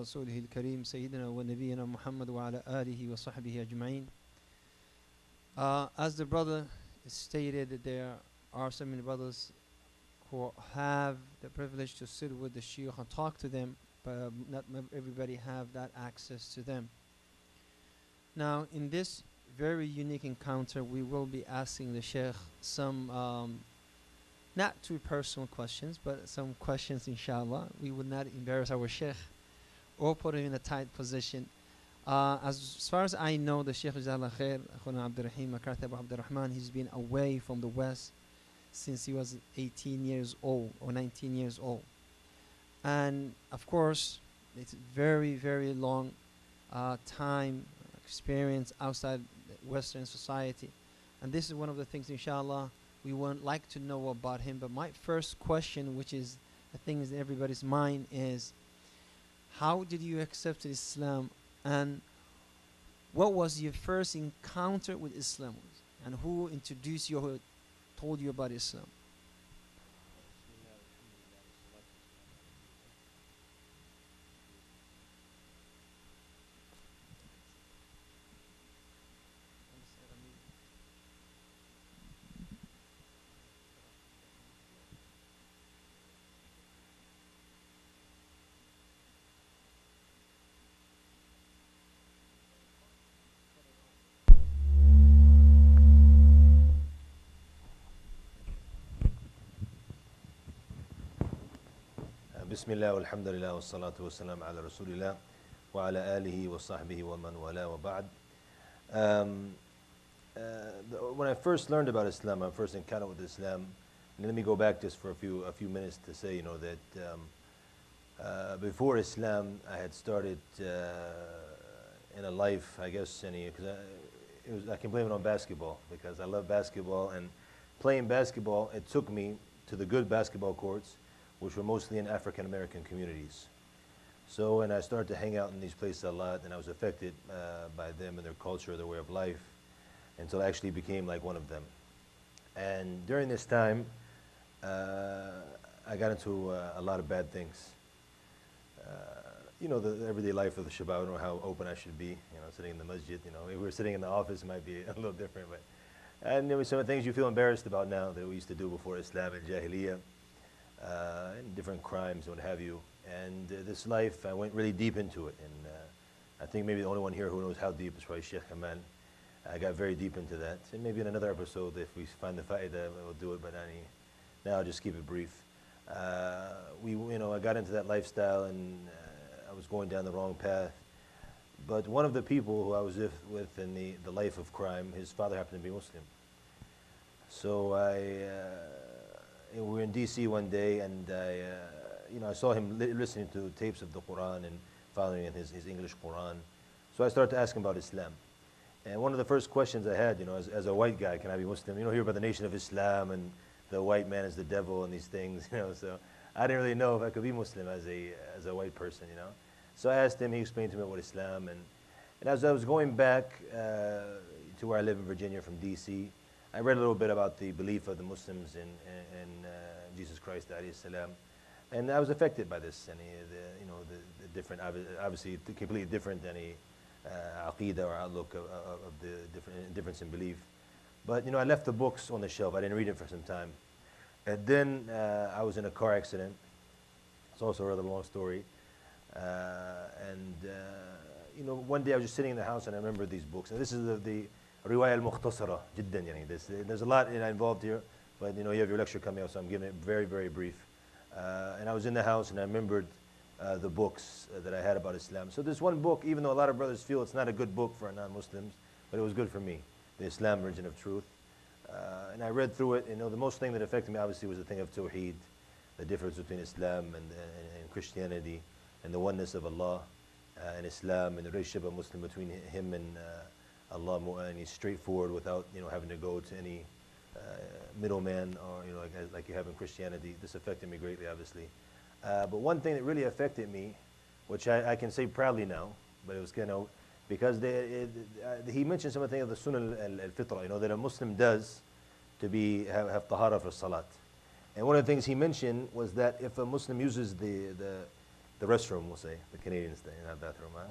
رسوله الكريم سيدنا ونبينا محمد وعلى آله وصحبه أجمعين. As the brother stated, that there are so many brothers who have the privilege to sit with the Shaykh and talk to them, but not everybody have that access to them. Now, in this very unique encounter, we will be asking the Shaykh some not too personal questions, but some questions, inshallah. We would not embarrass our Shaykh or put him in a tight position. As far as I know, the Shaykh Jazallah Khair, Akhuna Abdurrahim, Makarta Abu Abdurrahman, he's been away from the West since he was 18 years old or 19 years old. And of course, it's very, very long time experience outside Western society. And this is one of the things, inshallah, we would like to know about him. But my first question, which is the thing is in everybody's mind, is how did you accept Islam, and what was your first encounter with Islam, and who introduced you, who told you about Islam? Bismillah, alhamdulillah, wassalatu wassalam ala rasulillah wa ala alihi wa sahbihi wa man wala wa ba'd. When I first learned about Islam, my first encounter with Islam, and let me go back just for a few minutes to say, that before Islam, I had started in a life, I guess, because I can blame it on basketball, because I love basketball, and playing basketball, it took me to the good basketball courts, which were mostly in African American communities. So, and I started to hang out in these places a lot, and I was affected by them and their culture, their way of life, until I actually became like one of them. And during this time, I got into a lot of bad things. The everyday life of the Shabbat, I don't know how open I should be, sitting in the masjid, if we were sitting in the office, it might be a little different, but, and there were some things you feel embarrassed about now that we used to do before Islam and Jahiliyyah. And different crimes and what have you. And this life, I went really deep into it. And I think maybe the only one here who knows how deep is probably Sheikh Kamal. I got very deep into that. And maybe in another episode, if we find the fa'idah, we'll do it. But now I'll just keep it brief. I got into that lifestyle, and I was going down the wrong path. But one of the people who I was with in the life of crime, his father happened to be Muslim. So we were in D.C. one day, and I saw him listening to tapes of the Quran and following in his English Quran. So I started to ask him about Islam. And one of the first questions I had, as a white guy, can I be Muslim? Hear about the Nation of Islam and the white man is the devil and these things, So I didn't really know if I could be Muslim as a white person, So I asked him. He explained to me what Islam, and as I was going back to where I live in Virginia from D.C., I read a little bit about the belief of the Muslims in Jesus Christ, alayhi salam, and I was affected by this. And the different, obviously, completely different than aqidah or outlook of the difference in belief. But I left the books on the shelf. I didn't read it for some time, and then I was in a car accident. It's also a rather long story. One day I was just sitting in the house, and I remember these books. And this is the Riwayah al-Mukhtasara, jiddan, there's a lot involved here, but you have your lecture coming out, so I'm giving it very, very brief. And I was in the house, and I remembered the books that I had about Islam. So this one book, even though a lot of brothers feel it's not a good book for non-Muslims, but it was good for me, the Islam Religion of Truth. And I read through it, the most thing that affected me obviously was the thing of Tawheed, the difference between Islam and Christianity, and the oneness of Allah and Islam, and the relationship of Muslim between him and Allah, and he's straightforward without having to go to any middleman or like you have in Christianity. This affected me greatly, obviously. But one thing that really affected me, which I can say proudly now, but it was because he mentioned something of the Sunnah al-Fitra, that a Muslim does to have tahara for salat. And one of the things he mentioned was that if a Muslim uses the the restroom, we'll say, the Canadian style, not bathroom, huh?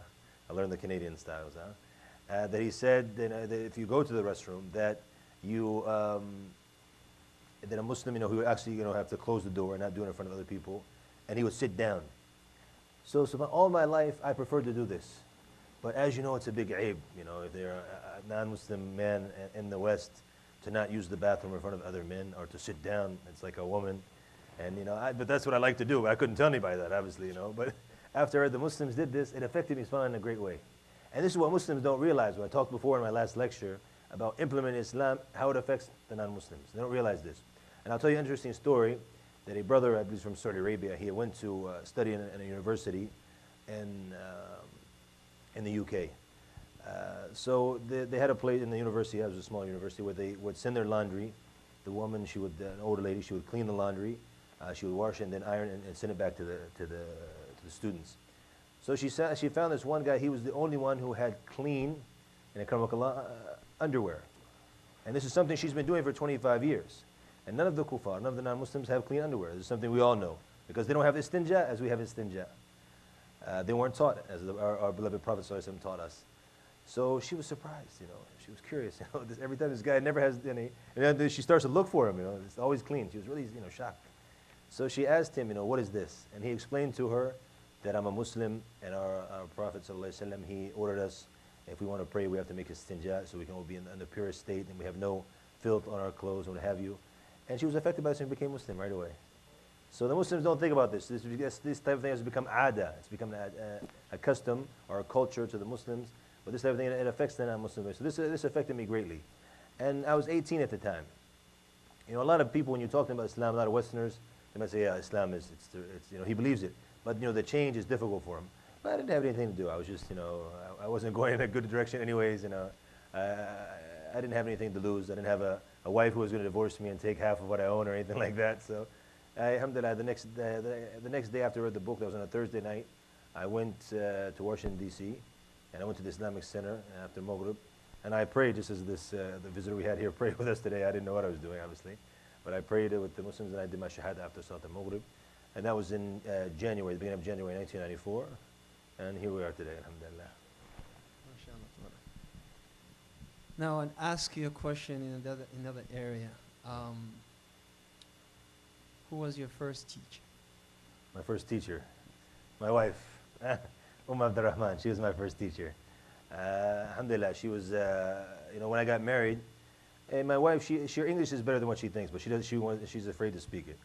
I learned the Canadian styles, huh? That he said that if you go to the restroom, that you, that a Muslim, he would actually, have to close the door and not do it in front of other people, and he would sit down. So all my life, I preferred to do this. But as you know, it's a big aib, if they're a non-Muslim man in the West, to not use the bathroom in front of other men or to sit down. It's like a woman. And, but that's what I like to do. I couldn't tell anybody that, obviously, But after I heard the Muslims did this, it affected me in a great way. And this is what Muslims don't realize. When I talked before in my last lecture about implementing Islam, how it affects the non-Muslims. They don't realize this. And I'll tell you an interesting story that a brother, I believe from Saudi Arabia, he went to study in a university in the UK. So they had a place in the university, it was a small university, where they would send their laundry. The woman, an older lady, she would clean the laundry, she would wash it and then iron it and send it back to the students. So she found this one guy, he was the only one who had clean, and underwear. And this is something she's been doing for 25 years. And none of the kuffar, none of the non-Muslims have clean underwear. This is something we all know, because they don't have istinja as we have istinja. They weren't taught, as our beloved Prophet ﷺ taught us. So she was surprised, She was curious, every time this guy never has any. And then she starts to look for him, It's always clean. She was really, shocked. So she asked him, what is this? And he explained to her that I'm a Muslim, and our Prophet ﷺ, he ordered us, if we want to pray, we have to make istinja, so we can all be in the purest state, and we have no filth on our clothes, and what have you. And she was affected by this and became Muslim right away. So the Muslims don't think about this. This type of thing has become ada. It's become a custom or a culture to the Muslims. But this type of thing, it affects the non-Muslims. So this affected me greatly. And I was 18 at the time. A lot of people, when you talk to them about Islam, a lot of Westerners, they might say, yeah, Islam is, he believes it. But, the change is difficult for him. But I didn't have anything to do. I was just, I wasn't going in a good direction anyways, I didn't have anything to lose. I didn't have a wife who was going to divorce me and take half of what I own or anything like that. So, alhamdulillah, the next day after I read the book, that was on a Thursday night, I went to Washington, D.C., and I went to the Islamic Center after Maghrib, and I prayed, just as the visitor we had here prayed with us today. I didn't know what I was doing, obviously, but I prayed with the Muslims, and I did my shahada after Salat al-Maghrib, and that was in January, the beginning of January 1994, and here we are today, alhamdulillah. Now, I'll ask you a question in another area. Who was your first teacher? My first teacher? My wife, Abdurrahman. She was my first teacher. Alhamdulillah, she was, when I got married, and my wife, her English is better than what she thinks, but she's afraid to speak it.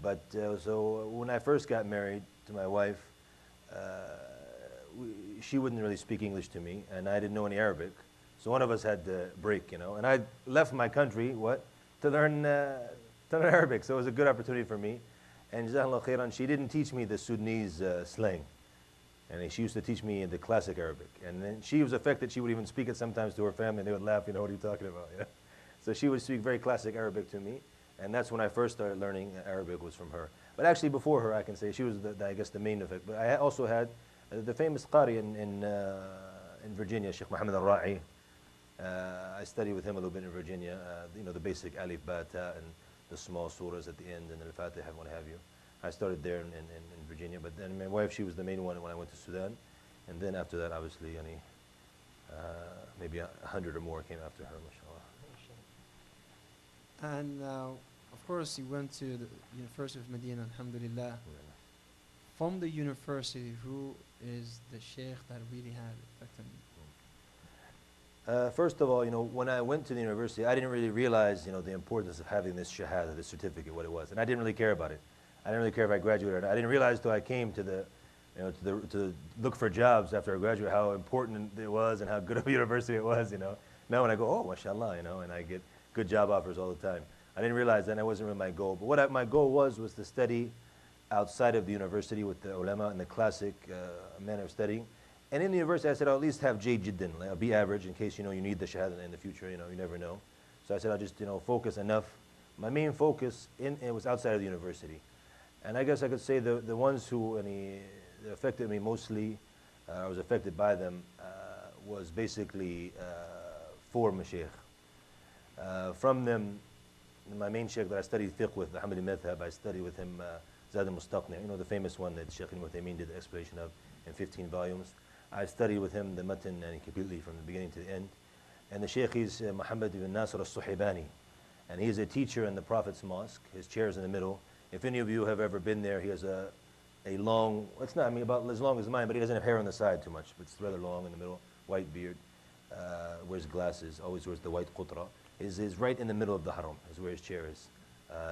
But so when I first got married to my wife, she wouldn't really speak English to me, and I didn't know any Arabic. So one of us had to break, and I left my country, to learn Arabic. So it was a good opportunity for me. And Jazakallah khairan, she didn't teach me the Sudanese slang. And she used to teach me the classic Arabic. And then she was affected. She would even speak it sometimes to her family, and they would laugh, what are you talking about? So she would speak very classic Arabic to me. And that's when I first started learning Arabic, was from her. But actually before her, I can say, she was, I guess, the main effect. But I also had the famous Qari in Virginia, Sheikh Muhammad al-Ra'i. I studied with him a little bit in Virginia, the basic alif, ba, ta, and the small surahs at the end, and al-Fatiha and what have you. I started there in Virginia, but then my wife, she was the main one when I went to Sudan. And then after that, obviously, maybe 100 or more came after her, mashallah. And of course, you went to the University of Medina, alhamdulillah. From the university, who is the sheikh that really had effect on you? First of all, when I went to the university, I didn't really realize, the importance of having this shahada, this certificate, what it was. And I didn't really care about it. I didn't really care if I graduated or not. I didn't realize till I came to to look for jobs after I graduated how important it was and how good of a university it was, Now when I go, oh, mashallah, and I get good job offers all the time. I didn't realize that, and that wasn't really my goal. But my goal was to study outside of the university with the ulama and the classic manner of studying. And in the university, I said, I'll at least have J Jiddan, I'll be average in case, you need the shahada in the future, you never know. So I said, I'll just, focus enough. My main focus it was outside of the university. And I guess I could say the ones who affected me mostly, I was affected by them, was basically 4 mashaykh. From them, my main shaykh that I studied fiqh with, the Hamdi Madhab, I studied with him Zad al-Mustaqni, you know, the famous one that Shaykh Ibn Uthaymeen did the explanation of in 15 volumes. I studied with him the matan and completely from the beginning to the end. And the Shaykh is Muhammad ibn Nasr al-Suhaybani. And he is a teacher in the Prophet's mosque. His chair is in the middle. If any of you have ever been there, he has a long, it's not, I mean, about as long as mine, but he doesn't have hair on the side too much. But it's rather long in the middle, white beard, wears glasses, always wears the white qutra. Is right in the middle of the haram, is where his chair is,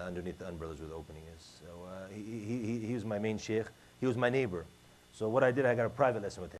underneath the umbrellas where the opening is. So he was my main Shaykh. He was my neighbor. So what I did, I got a private lesson with him.